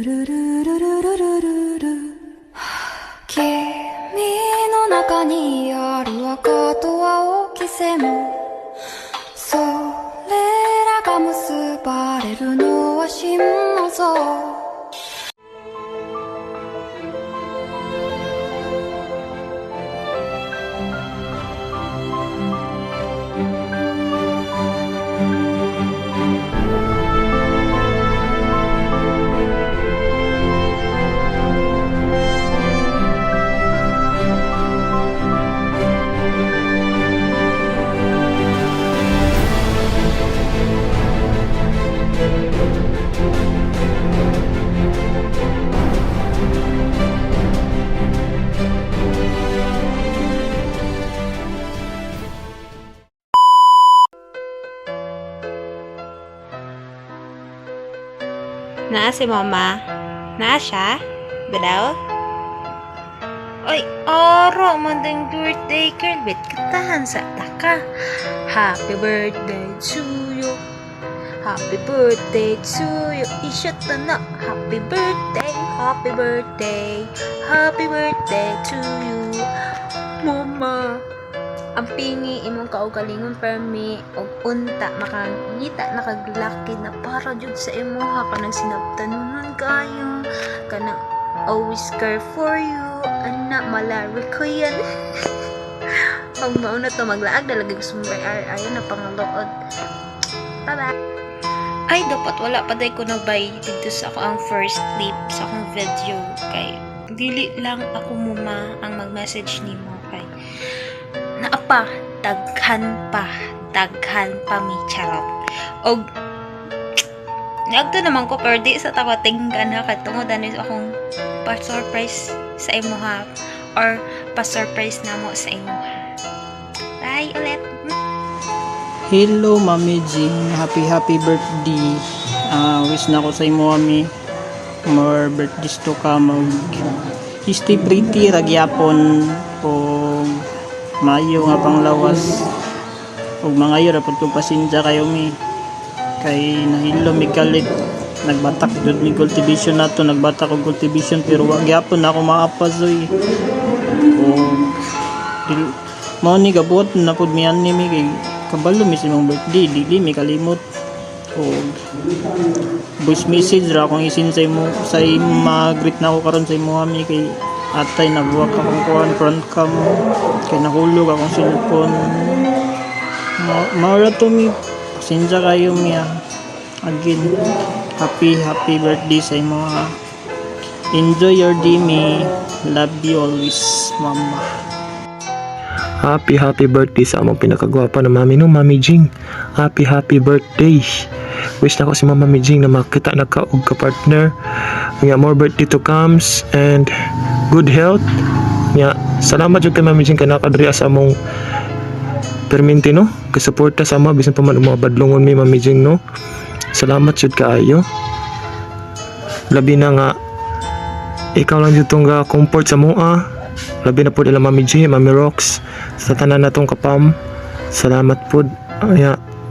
君の中にある赤と青き線それらが結ばれるのは真の像Naa si mama? Naa siya? Balaw? Oy, oro mo ding birthday girl. Bet katahan sa taka. Happy birthday to you. Happy birthday to you. Isya ta na. Happy birthday. Happy birthday. Happy birthday to you. Mama. Ang pingi imong kaugalingon permi og unta makangita nakaglaki na para jud sa imuha kanang sinabtanunon kayo kanang always care for you ana malari ko yan ang mauna to maglaag dalagay sumbay ayon na pangalood bye ay dapat wala pa day ko nabay dito sa ako ang first clip sa akong video kay dili lang ako muma ang mag-message nimo kay naapa daghan pa mi charot og nagto naman ko pero di sa tako tinggan ha katungod ani akong pa-surprise sa imo ha or pa-surprise namo sa imo ha bye ulit. Hello Mami Jing, happy birthday. Wish na ko sa imo Mami more birthdays to come. Stay pretty ragyapon o maayo nga panglawas ug mangayo ra pud ko pasensya kayo mi kay nahilo mi kalit nagbatak jud mi cultivation nato nagbatak og cultivation pero wa gyapon ako maapasoy ug mao ni gabuot na pud mi ani mi kay kabalo mi sa imong birthday dili mi kalimot ug voice message ra akong isin sa imo sa mag-greet na ako karon sa imo mi kay atay nabuwak akong kuhan front cam kay nahulog akong cellphone maura to mi pasensya kayo mi again happy birthday sa imo enjoy your day mi love you always mama. Happy birthday sa among pinakagwapa na mami no Mami Jing. Happy birthday. Wish na ko si Mami Jing na makita na ka og ka partner. Nga more birthday to comes and good health. Nga salamat jud kay Mami Jing kana kadri sa among perminti no. Kasuporta sa ama bisan pa man mga badlongon mi Mami Jing no. Salamat jud kaayo. Labi na nga ikaw lang jud tong ga comfort sa moa. Labi na po nila Mami G, Mami Rox sa tanan natong kapam. Salamat po.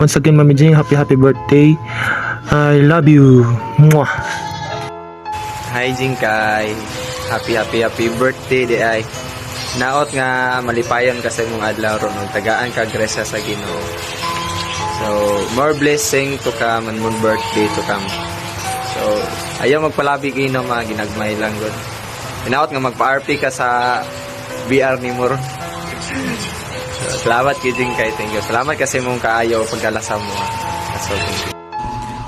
Once again Mami G, happy birthday. I love you. Mwah. Hi Jingkay. Happy birthday di ay. Naot nga malipayon ka sa imong adlaw ron ug tagaan ka grasya sa Ginoo. So, more blessing to come and more birthday to come. So, ayaw magpalabi kino mga ginagmay lang gud. Inaot nga magpa-RP ka sa BR ni Mur. So, salamat kay Jingkay, thank you. Salamat kasi mong kaayo pagkalasa mo. So,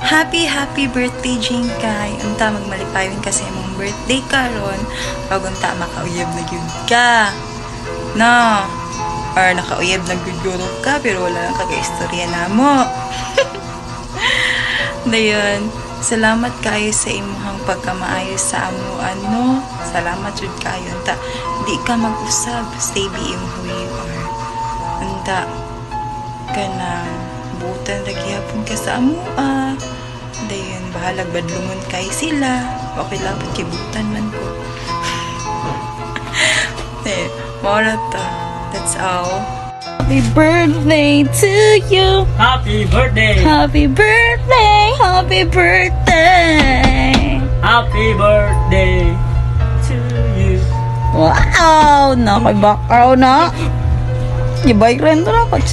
Happy birthday Jingkay. Unta magmalipayon kasi mong birthday karon pag unta makauyab na gyud ka. No. Or nakauyab na gyud ka pero wala lang kaga-istorya namo. Dayon, salamat kayo sa imuhang pagkamaayos sa amuan no. Salamat jud kayo unta di ka mag-usab, stay being who you are. Unta kanang butan ra gyapon ka sa amua. Dayon bahalag badlungon kay sila. Okay lang pud kibutan man ko. Mora ta. That's all. Happy birthday to you. Happy birthday. Happy birthday. Happy birthday. Happy birthday to you. Wow! Nakibakaw na. Ibayran to na pag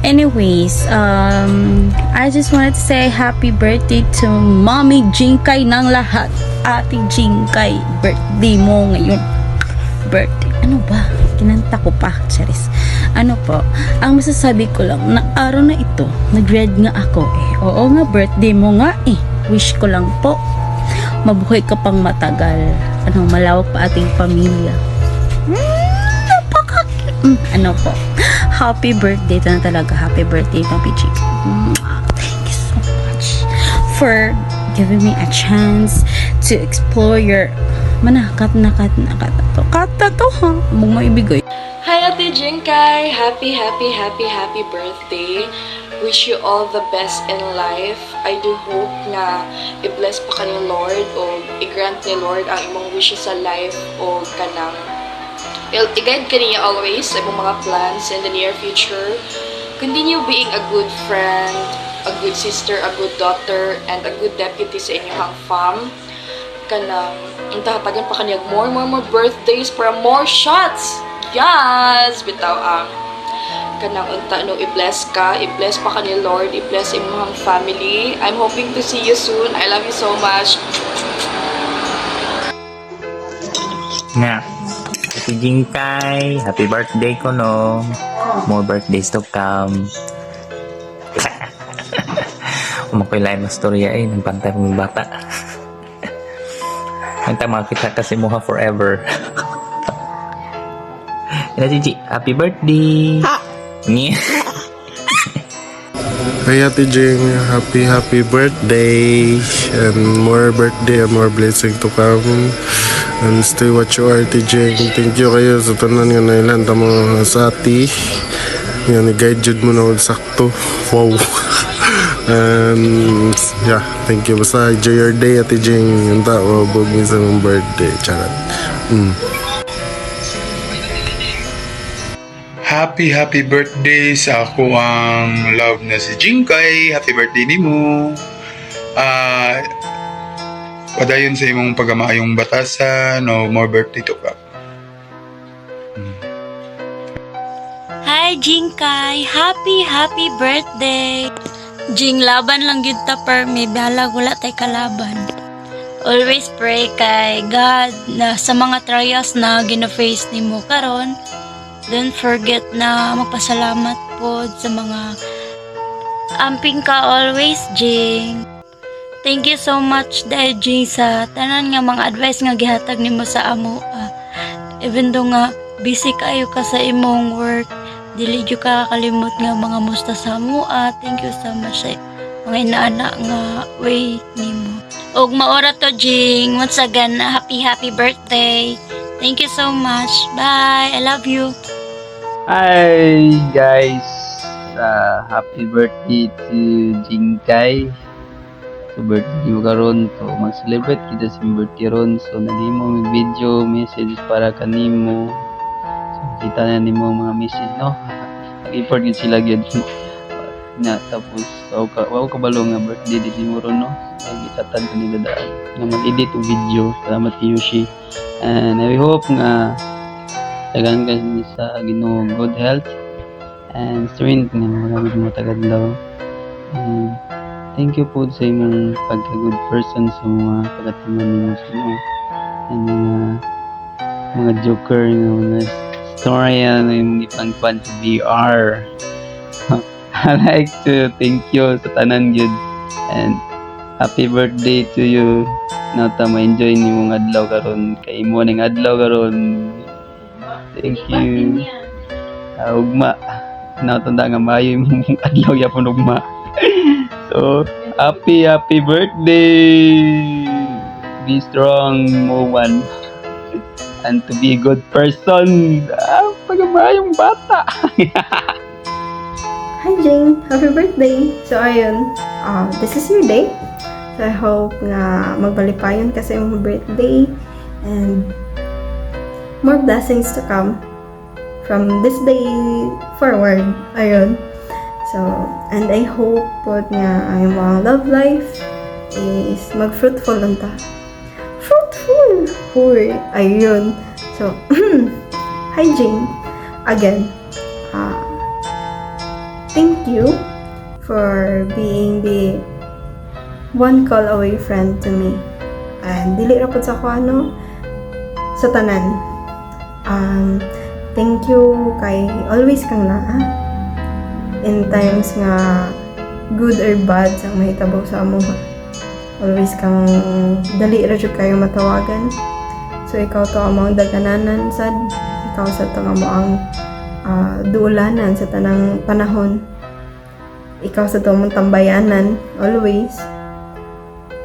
Anyways, I just wanted to say happy birthday to Mommy Jinkay ng lahat. Ate Jinkay, birthday mo ngayon. Birthday. Ano ba? Kinanta ko pa, Charis. Ano po, ang masasabi ko lang, na araw na ito, nag-read nga ako eh. Oo nga, birthday mo nga eh. Wish ko lang po, mabuhay ka pang matagal. Malawak pa ating pamilya. Ano po, happy birthday to na talaga. Happy birthday, Papi Chick. Thank you so much for giving me a chance to explore your kata to ha. Mong maibigay. Hi Ate Jinkay! Happy birthday! Wish you all the best in life. I do hope na i-bless pa ka ni Lord o i-grant ni Lord ang imong wishes sa life o kanang i-guide ka niya always sa imong mga plans in the near future. Continue being a good friend, a good sister, a good daughter, and a good deputy sa inyong fam. Kanang intahatagan pa kaniyag more birthdays para more shots. Yes! Bitaw ang kanang unta no i-bless ka, i-bless pa ka ni Lord, i-bless imong family. I'm hoping to see you soon. I love you so much. Nga, Ate Jinkay, happy birthday ko no. More birthdays to come. Umakoy lain na storya eh, nagpantay pang bata. Hangtang makita kasi muha forever. Ina Gigi, happy birthday! Hi Ate Jing, happy birthday and more birthday and more blessing to come and stay what you are Ate Jing. Thank you kayo sa tanan nga nailanta mo sa ati nga ni-guide jud mo na sakto. Wow. And yeah, thank you. Basta enjoy your day Ate Jing. Yung tao, bug mi sa mong birthday. Charot. Happy birthday sa ako ang love na si Jinkay. Happy birthday ni mo. Padayon sa imong pagamaayong batasan no more birthday to come. Hi, Jinkay! Happy birthday! Jing, laban lang yun ta per may balag wala tay kalaban. Always pray kay God na sa mga trials na gina-face ni mo karon. Don't forget na magpasalamat po sa mga amping ka always, Jing. Thank you so much dahil Jing sa tanan nga mga advice nga gihatag nimo sa amo. Even though nga busy kayo ka sa imong work, dili jud ka kalimot nga mga musta sa amo. Thank you so much sa mga inaana nga way nimo. Og maora to Jing. Once again, happy birthday. Thank you so much. Bye. I love you. Hi guys, happy birthday to Jinkay. So birthday mo karon, so mag-celebrate kita sa birthday ron. So nagimo may video message para kanimo. So kita na nimo mga message no. Nag-import gid sila gyud. Na tapos wow kabalo nga birthday di mo ron no. Gitatan kanila daan nga mag-edit og video. Salamat kay Yoshi. And I hope nga tagaan kasi sa Ginoo good health and strength nga magamit mo tagadlaw. And thank you po sa imong pagka-good person sa mga pagkatiman ninyo sa inyo. And mga joker nga mga storya na yung ipangpan sa DR. I like to thank you sa tanan yun. And happy birthday to you. Nata ma-enjoy ni mong adlaw karon kay mo ning adlaw karon. Thank you. Ugma. Natanda nga maayo yung adlaw yapon ugma. So, happy birthday. Be strong, Mowan. And to be a good person. Pag-amayong bata. Hi Jing, happy birthday. So ayun, this is your day. So I hope nga magbalipayon ka sa iyong birthday and more blessings to come from this day forward. Ayun. So, and I hope po nga ay mga love life is mag-fruitful lang ta. Fruitful! Huy, ayun. So, hi Jing. Again, thank you for being the one call away friend to me. And dili ra pud sa ko sa tanan. Thank you kay always kang naa. In times nga good or bad sa mahitabo sa amo. Always kang dali ra jud kayo matawagan. So ikaw to among dagananan sad. Ikaw sa to amo ang duulanan sa tanang panahon. Ikaw sa to mong tambayanan always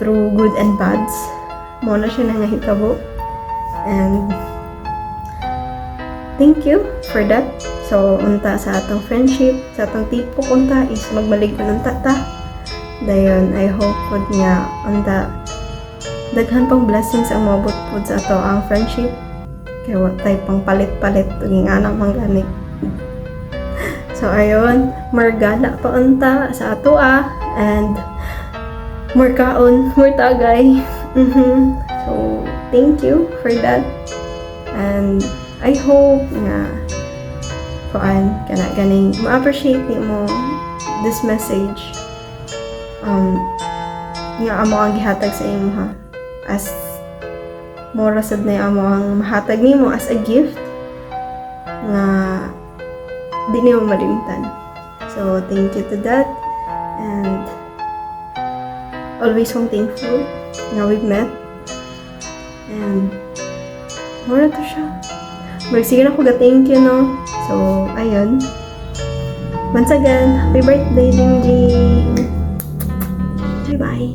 through good and bads. Mo na siya nangahitabo. And thank you for that. So, unta sa atong friendship, sa atong tipok unta is magmalig-on unta ta. Dayon, I hope pod nga unta daghan pang blessings ang moabot pod sa ato ang friendship. Kaya wa tay pang palit-palit uging anak man gani. So, ayun, margala pa unta sa ato and more kaon, more tagay. So, thank you for that. And I hope nga kana ganing ma-appreciate ni mo this message nga amo ang gihatag sa imo ha, as mora sad na amo ang mahatag nimo as a gift nga di nimo malimtan. So thank you to that, and always kong thankful nga we've met, and mora to siya. Sige na ko ga-thank you, no? So, ayun. Once again, happy birthday, Jingjing! Bye-bye!